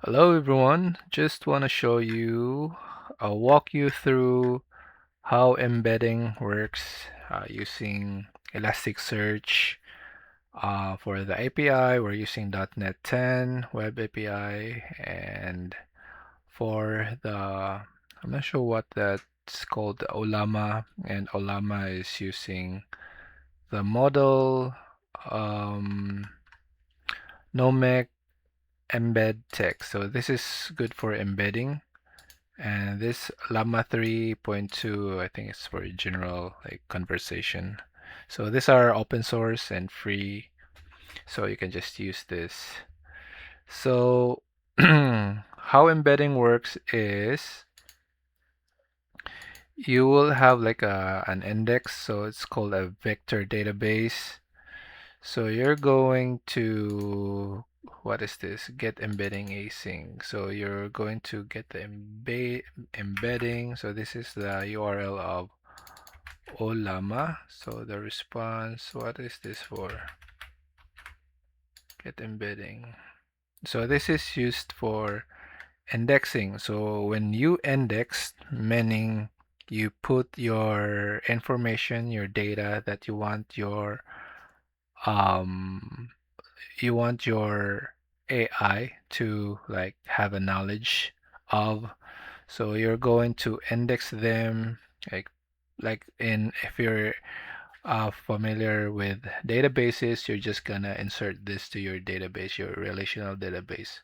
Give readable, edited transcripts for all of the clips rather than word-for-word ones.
Hello everyone, just want to show you, I'll walk you through how embedding works using Elasticsearch. For the API, we're using .NET 10 Web API, and for the, I'm not sure what that's called, the Olama, and Olama is using the model Nomec embed text. So this is good for embedding. And this Llama 3.2, I think it's for general like conversation. So these are open source and free, so you can just use this. So how embedding works is you will have like an index, so it's called a vector database. So you're going to, what is this? Get embedding async. So you're going to get the embedding. So this is the URL of Olama. So the response, what is this for? Get embedding. So this is used for indexing. So when you index, meaning you put your information, your data that um you want your AI to like have a knowledge of. So you're going to index them like if you're familiar with databases, you're just gonna insert this to your database, your relational database.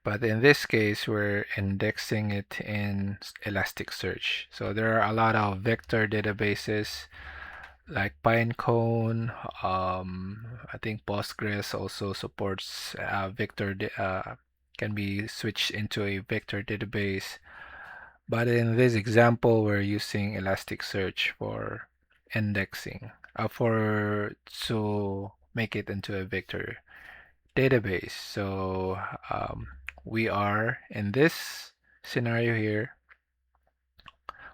But in this case, we're indexing it in Elasticsearch. So there are a lot of vector databases like Pinecone. I think Postgres also supports can be switched into a vector database. But in this example, we're using Elasticsearch for indexing, for to make it into a vector database. So we are in this scenario here,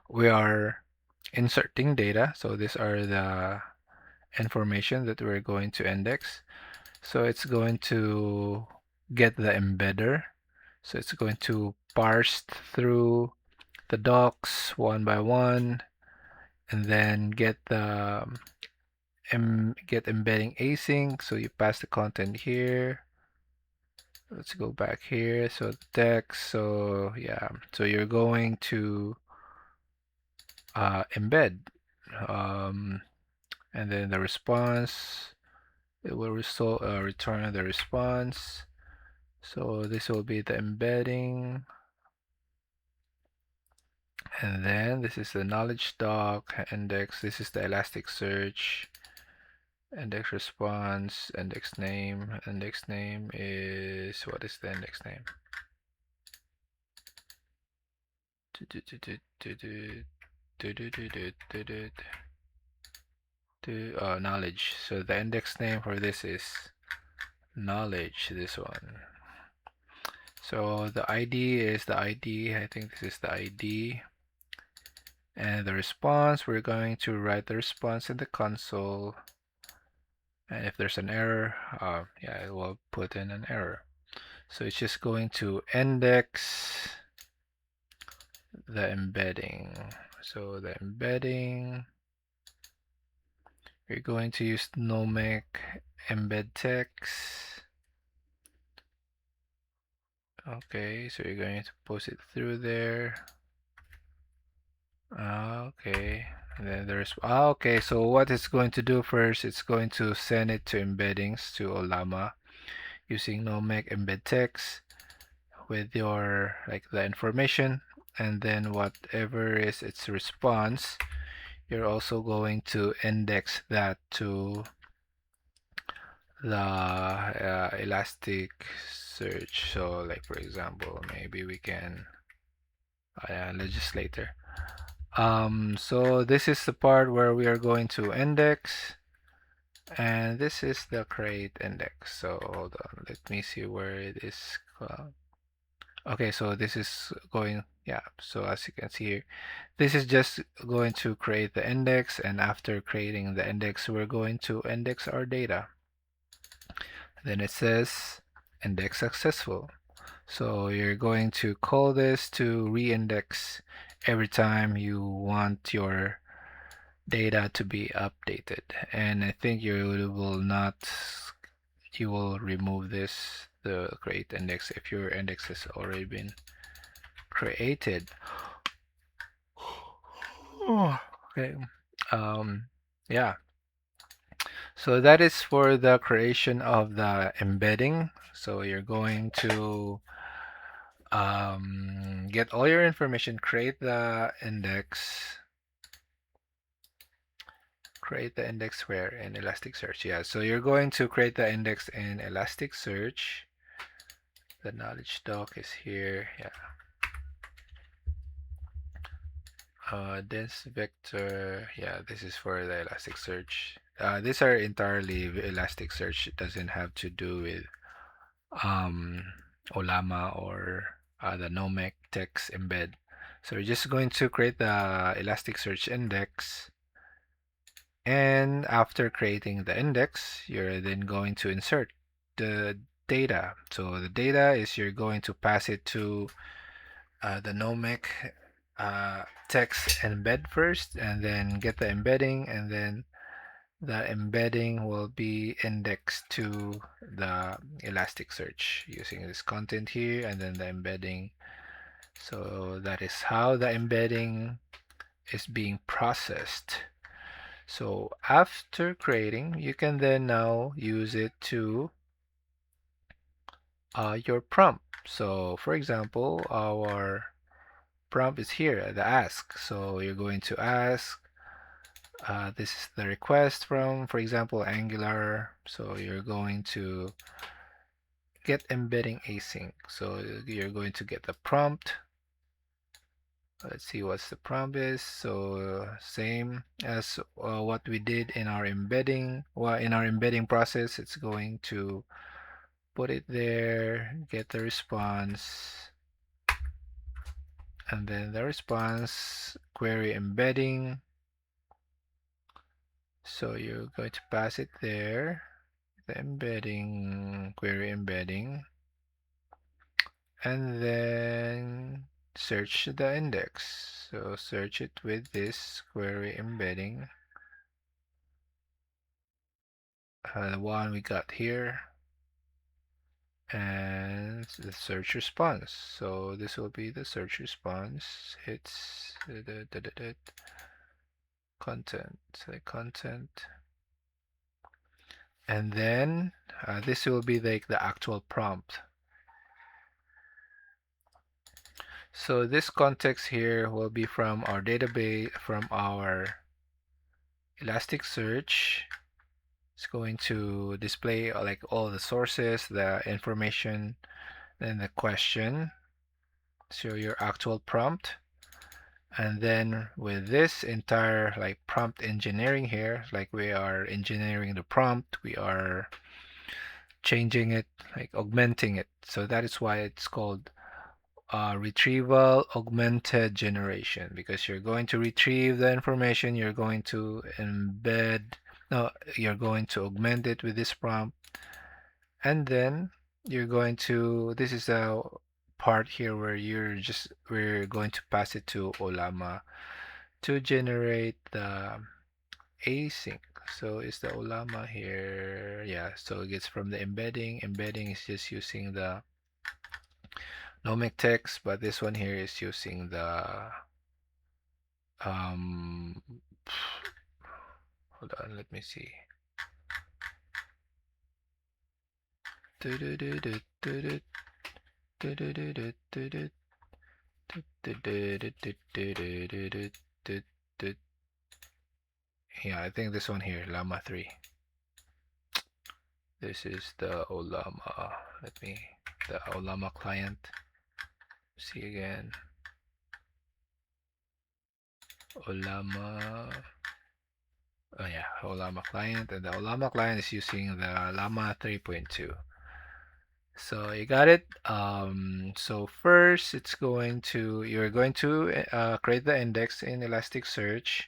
we are inserting data. So these are the information that we're going to index. So it's going to get the embedder. So it's going to parse through the docs one by one, and then get the get embedding async. So you pass the content here. Let's go back here. So text. So yeah. So you're going to embed, and then the response. It will return the response. So this will be the embedding. And then this is the knowledge doc index. This is the Elasticsearch index response, index name. Index name is, what is the index name? Knowledge. So the index name for this is knowledge, this one. So the ID is the ID. I think this is the ID. And the response, we're going to write the response in the console. And if there's an error, yeah, it will put in an error. So it's just going to index the embedding. So the embedding, you're going to use Nomec embed text. Okay, so you're going to post it through there. Okay, and then there's okay. So what it's going to do first, it's going to send it to embeddings to Olama using Nomec embed text with your like the information, and then whatever is its response, you're also going to index that to the Elasticsearch. So like for example, maybe we can legislator. So this is the part where we are going to index, and this is the create index. So hold on, let me see where it is. Okay, so this is going, yeah, so as you can see here, this is just going to create the index, and after creating the index, we're going to index our data. Then it says index successful. So you're going to call this to reindex every time you want your data to be updated. And I think you will not, you will remove this, the create index, if your index has already been created. Okay. Um, yeah. So that is for the creation of the embedding. So you're going to get all your information, create the index where in Elasticsearch. Yeah, so you're going to create the index in Elasticsearch. The knowledge doc is here. Yeah. Dense vector. Yeah, this is for the Elasticsearch. These are entirely Elasticsearch. It doesn't have to do with um, Olama or the Nomec text embed. So we're just going to create the Elasticsearch index, and after creating the index, you're then going to insert the data. So the data is you're going to pass it to the Nomec text embed first, and then get the embedding, and then the embedding will be indexed to the Elasticsearch using this content here, and then the embedding. So that is how the embedding is being processed. So after creating, you can then now use it to your prompt. So for example, our prompt is here, the ask. So you're going to ask, this is the request from, for example, Angular. So you're going to get embedding async. So you're going to get the prompt. Let's see what's the prompt is. So same as what we did in our embedding. Well, in our embedding process, it's going to put it there, get the response, and then the response query embedding. So you're going to pass it there, the embedding, query embedding, and then search the index. So search it with this query embedding, the one we got here, and the search response. So this will be the search response. It's content, select content, and then this will be like the actual prompt. So this context here will be from our database, from our Elasticsearch. It's going to display like all the sources, the information, and the question. So your actual prompt. And then with this entire like prompt engineering here, like we are engineering the prompt, we are changing it, like augmenting it. So that is why it's called retrieval augmented generation, because you're going to retrieve the information, you're going to embed, no, you're going to augment it with this prompt, and then you're going to, this is the part here where we're going to pass it to Olama to generate the async. So is the Olama here? Yeah, so it gets from the embedding. Embedding is just using the Nomic text, but this one here is using the um hold on, let me see. Yeah, I think this one here, Llama 3. This is the Olama. The Olama client. See again. Olama. Oh yeah, Olama client, and the Olama client is using the Llama 3.2. So you got it. So first, you're going to create the index in Elasticsearch.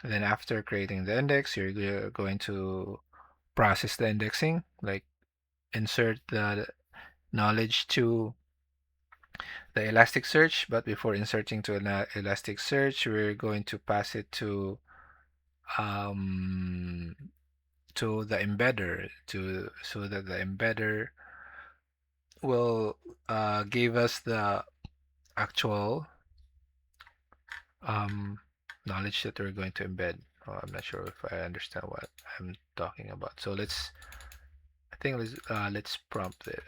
And then after creating the index, you're going to process the indexing, like insert the knowledge to the Elasticsearch, but before inserting to Elasticsearch, we're going to pass it um, to the embedder so that the embedder will give us the actual um, knowledge that we're going to embed. Oh, I'm not sure if I understand what I'm talking about. So I think let's prompt it.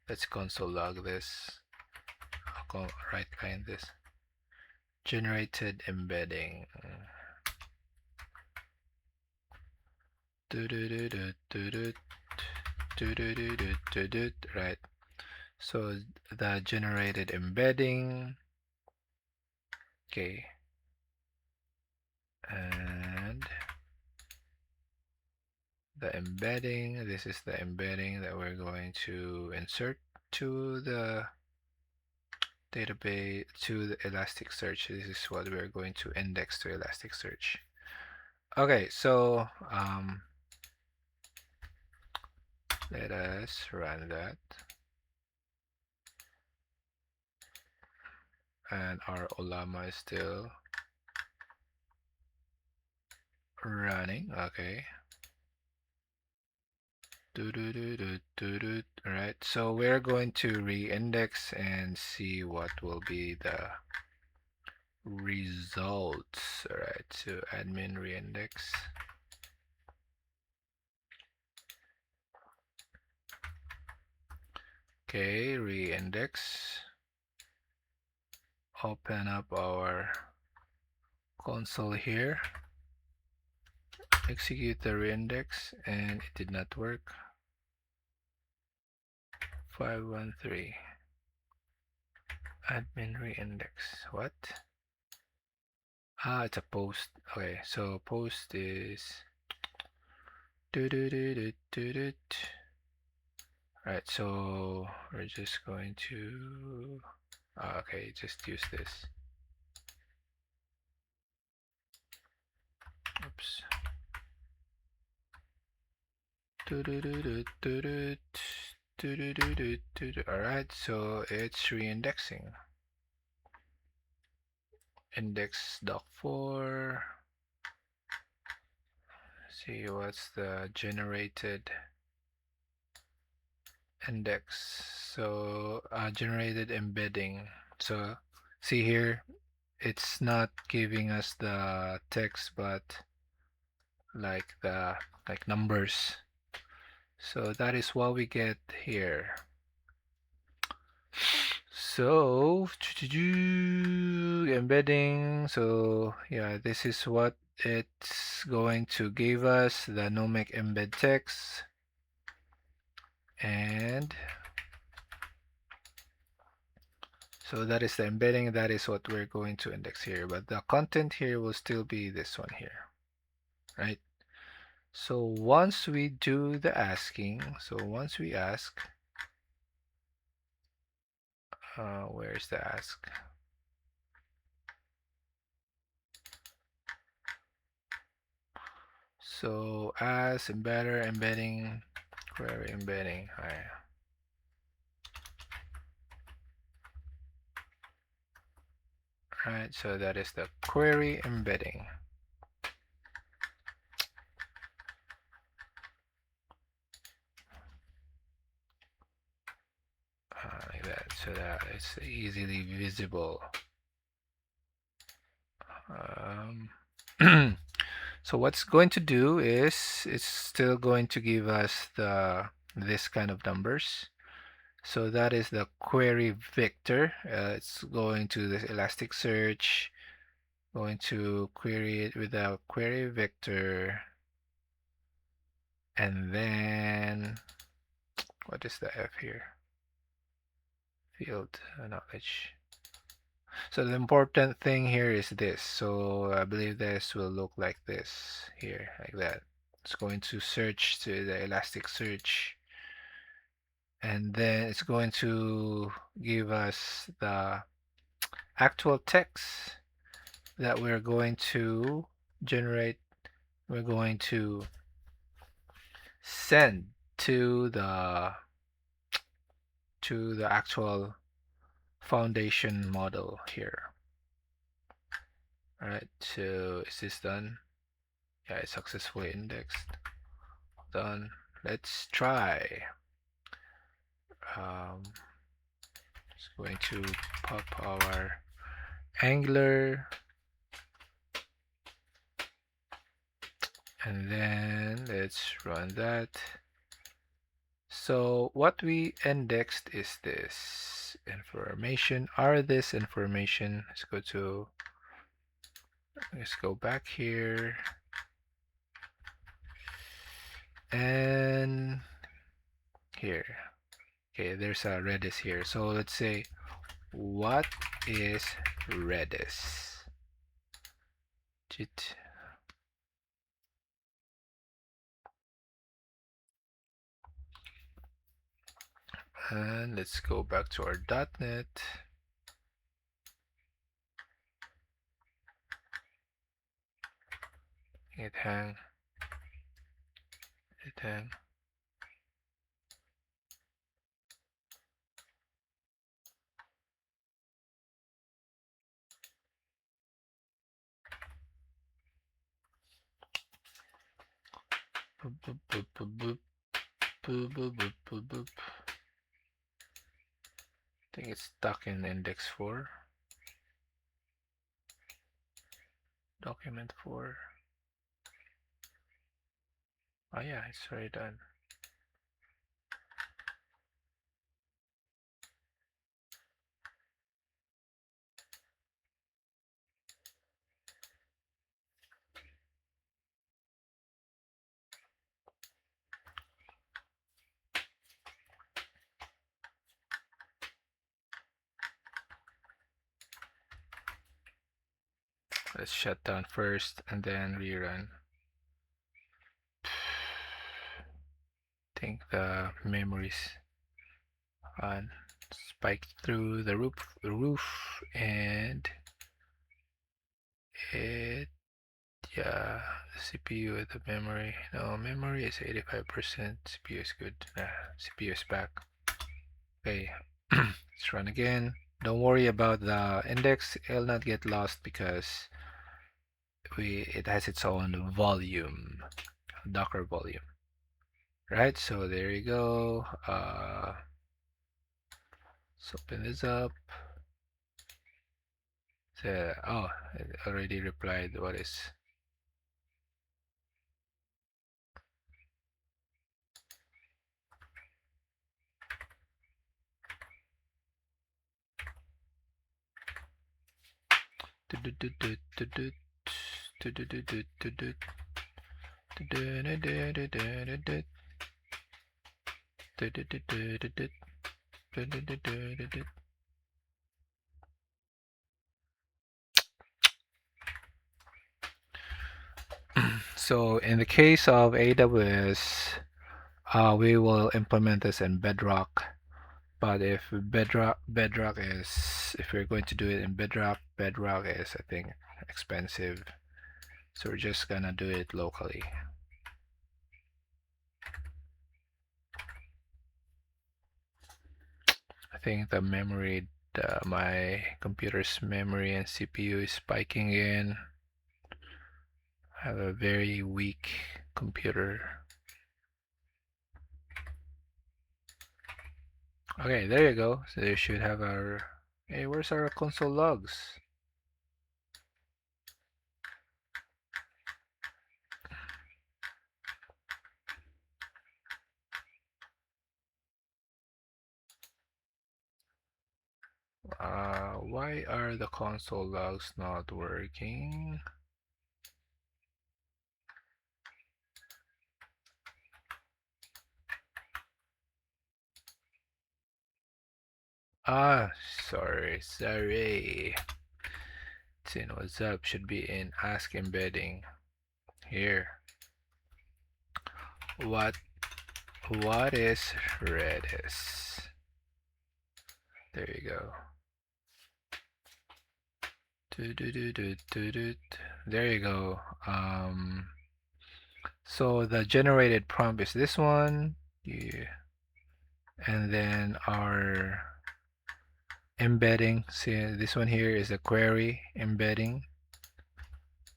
Let's console log this. I'll right click this. Generated embedding. Right. So the generated embedding. Okay. And the embedding. This is the embedding that we're going to insert to the database, to the Elasticsearch. This is what we're going to index to Elasticsearch. Okay, so let us run that. And our Olama is still running. Okay. Alright, so we're going to re-index and see what will be the results. Alright, so admin re-index. Okay, re-index. Open up our console here. Execute the re-index and it did not work. 513. Admin re-index. What? Ah, it's a post. Okay, so post is right, so we're just going to okay, just use this. Oops. Alright, so it's re-indexing. Index doc4. See what's the generated index. So generated embedding. So see here, it's not giving us the text, but like the numbers. So that is what we get here. So embedding. So yeah, this is what it's going to give us, the nomic embed text. And so that is the embedding. That is what we're going to index here, but the content here will still be this one here, right? So once we do the asking, so once we ask, where's the ask? So as embedder embedding query embedding. Right, so that is the query embedding. Like that, so that it's easily visible. So what's going to do is it's still going to give us this kind of numbers. So that is the query vector. It's going to the Elasticsearch, going to query it with a query vector, and then what is the F here? Field knowledge. So the important thing here is this. So I believe this will look like this here, like that. It's going to search to the Elasticsearch, and then it's going to give us the actual text that we're going to generate. We're going to send to the actual foundation model here. All right, so is this done? Yeah, it's successfully indexed. Done. Let's try. It's going to pop our Angular, and then let's run that. So what we indexed is this information, this information. Let's go back here, and here. Okay, there's a Redis here. So let's say, what is Redis? Git. And let's go back to our .NET. It hang. Boop, boop, boop, boop, boop. Boop, boop, boop, boop, boop. I think it's stuck in index 4. Document 4. Oh yeah, it's already done. Let's shut down first and then rerun. I think the memories spiked through the roof, and it, yeah, the CPU with the memory. No, memory is 85%. CPU is good. CPU is back. Okay, let's run again. Don't worry about the index. It'll not get lost because it has its own volume, Docker volume. Right, so there you go. Let's open this up. Oh, it already replied. What is? So in the case of AWS, we will implement this in Bedrock. But if if we're going to do it in Bedrock is, I think, expensive. So we're just gonna do it locally. I think the memory, my computer's memory and CPU is spiking in. I have a very weak computer. Okay, there you go. So you should have our, hey, where's our console logs? Why are the console logs not working? Sorry. It's in what's up, should be in ask embedding. Here. What is Redis? There you go. There you go. So the generated prompt is this one. Yeah. And then our embedding, see this one here is a query embedding.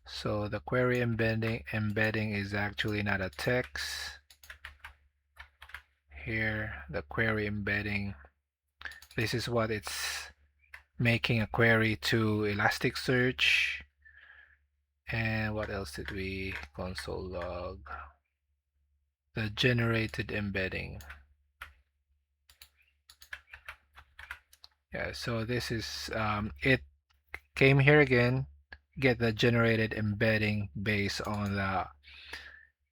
So the query embedding is actually not a text. Here, the query embedding, this is what it's making a query to Elasticsearch. And what else did we console log? The generated embedding. Yeah, so this is it came here again, get the generated embedding based on the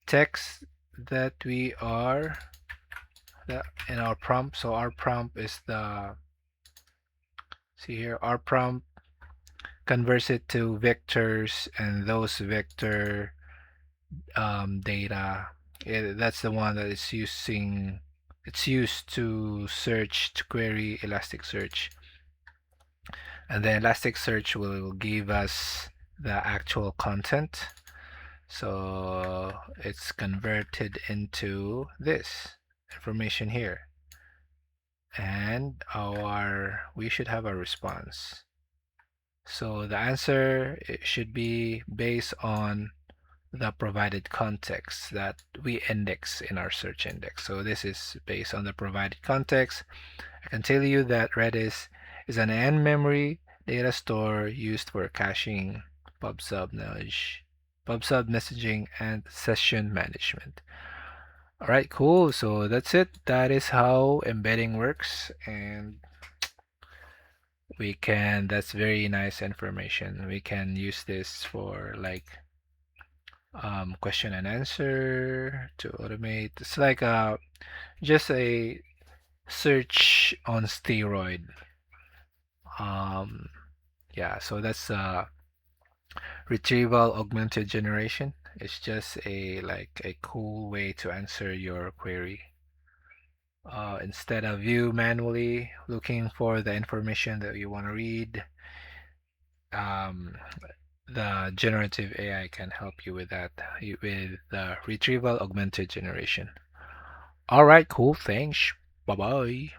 text that we are in our prompt. So our prompt is the, see here, our prompt converts it to vectors, and those vector data, that's the one that is using, it's used to search, to query Elasticsearch. And then Elasticsearch will give us the actual content. So it's converted into this information here. And we should have a response. So the answer, it should be based on the provided context that we index in our search index. So this is based on the provided context. I can tell you that Redis is an in-memory data store used for caching, pub/sub messaging, and session management. All right, cool. So that's it. That is how embedding works, and that's very nice information. We can use this for like question and answer to automate. It's like just a search on steroid. Um, yeah, so that's retrieval augmented generation. It's just a cool way to answer your query. Instead of you manually looking for the information that you want to read, um, the generative AI can help you with that, with the retrieval augmented generation. All right, cool. Thanks. Bye bye.